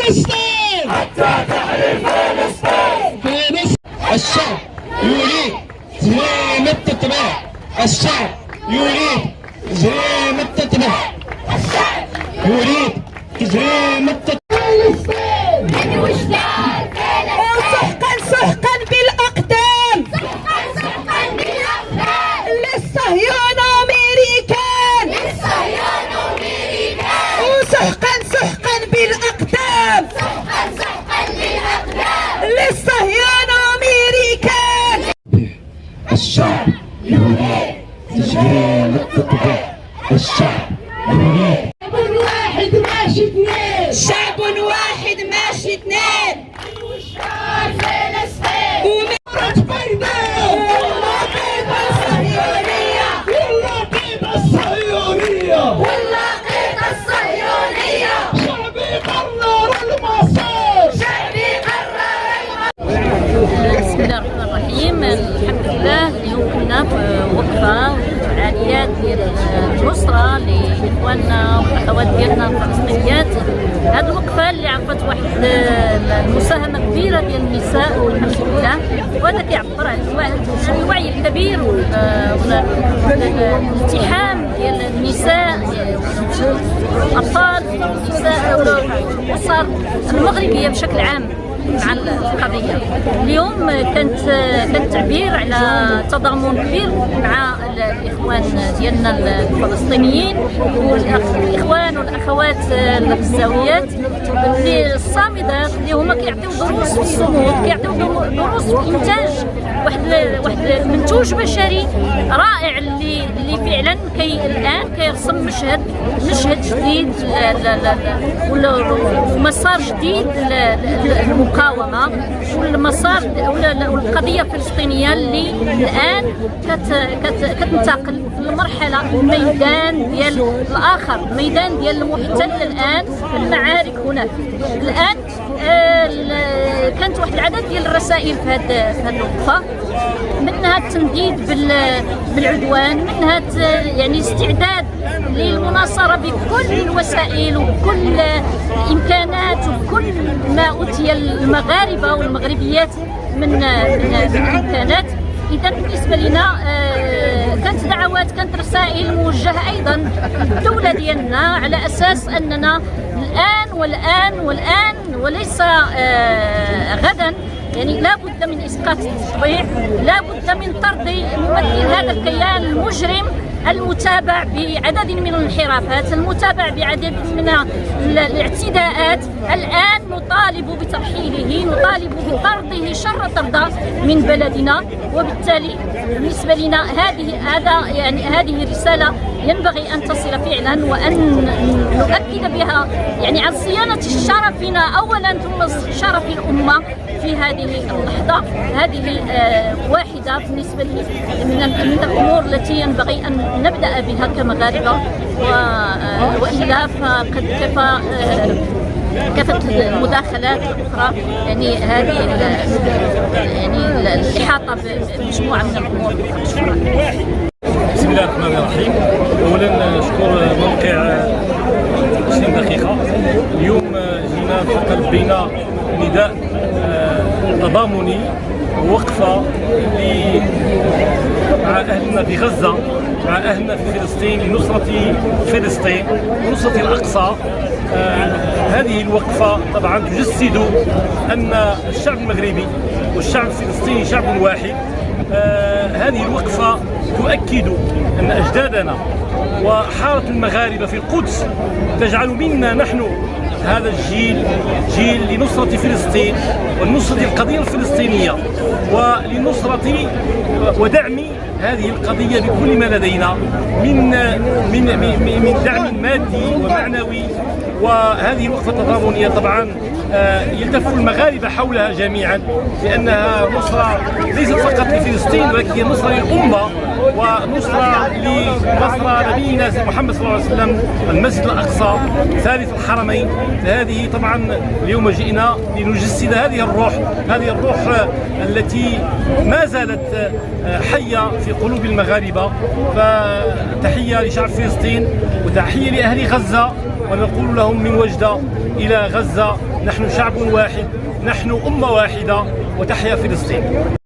فلسطين حتى تحرير فلسطين. الشعب يريد تسليم التتبع. الشعب يريد تسليم التتبع. الشعب يريد تسليم التتبع. فلسطين من وجدان فلسطين. سحقا سحقا بالاقدام. سحقا سحقا بالاقدام للصهيون امريكان. للصهيون امريكان. وسحقا سحقا بالاقدام. سحقا سحقا بالاقدام للصهيون امريكان. الشعب يريد تسليم التتبع. الشعب يريد شعب واحد ماشي اثنين. شعب واحد ماشي اثنين. وشعار فلسطين ومرة بيضاء. واللاقيطة الصهيونية. واللاقيطة الصهيونية. واللاقيطة الصهيونية. شعبي قرر المصير. شعبي قرر المصير. بسم الله الرحمن الرحيم. الحمد لله اليوم كنا في وقفة وفعاليات ديال النصرة لإخواننا والأخوات ديالنا الفلسطينيات. هذه الوقفة اللي عرفت واحد المساهمة كبيرة ديال النساء والحمد لله، وهذا كيعبر عن الوعي الكبير والالتحام ديال النساء والأطفال والنساء والأسر المغربية بشكل عام مع القضية. اليوم كانت تعبير على تضامن كبير مع الإخوان ديالنا الفلسطينيين والإخوان والأخوات الغزاويات اللي الصامدات اللي هما كيعطيو دروس في الصمود، كيعطيو دروس في إنتاج واحد المنتوج بشري رائع اللي فعلا الآن كيرسم مشهد جديد ومسار جديد للمقاومة والمسار والقضية الفلسطينية اللي الآن كتنتقل للمرحلة الميدان ديال الآخر، الميدان ديال المحتل. الآن المعارك هناك الآن كانت واحد العدد ديال الرسائل في هذه الوقفة، منها التنديد بالعدوان، منها يعني استعداد للمناصرة بكل الوسائل وبكل الإمكانات وبكل ما أوتي المغاربة والمغربيات من إمكانات. إذا بالنسبة لنا كانت دعوات، كانت رسائل موجهة أيضا للدولة ديالنا على أساس أننا الآن وليس غدا، يعني لا بد من إسقاط التطبيع، لا بد من طرد ممثل هذا الكيان المجرم المتابع بعدد من الانحرافات، المتابع بعدد من الاعتداءات. الآن نطالب بترحيله، نطالب بطرده شر طرد من بلدنا. وبالتالي بالنسبة لنا هذه رسالة ينبغي أن تصل فعلا، وأن نؤكد بها يعني عن صيانة شرفنا أولا ثم شرف الأمة في هذه اللحظة. هذه واحدة بالنسبة لي من الأمور التي ينبغي أن نبدأ بها كمغاربة، وإلا فقد كفت المداخلات الأخرى، يعني هذه الإحاطة بمجموعة من الأمور. شكرا. بسم الله الرحمن الرحيم. أولا نشكر موقع 20 دقيقة. اليوم جينا تلبينا نداء تضامني ووقفة مع أهلنا في غزة، مع أهلنا في فلسطين لنصرة فلسطين ونصرة الأقصى. هذه الوقفة طبعا تجسد أن الشعب المغربي والشعب الفلسطيني شعب واحد. هذه الوقفة تؤكد أن أجدادنا وحارة المغاربة في القدس تجعل منا نحن هذا الجيل جيل لنصرة فلسطين ولنصرة القضية الفلسطينية ولنصرة ودعم هذه القضية بكل ما لدينا من دعم مادي ومعنوي. وهذه الوقفة التضامنية طبعا يلتف المغاربة حولها جميعا، لأنها نصرة ليست فقط لفلسطين ولكن هي نصرة للأمة ونصرة نبينا محمد صلى الله عليه وسلم، المسجد الأقصى ثالث الحرمين. فهذه طبعا اليوم جئنا لنجسد هذه الروح التي ما زالت حية في قلوب المغاربة. فتحية لشعب فلسطين وتحية لأهل غزة، ونقول لهم من وجدة إلى غزة. نحن شعب واحد، نحن أمة واحدة، وتحيا فلسطين.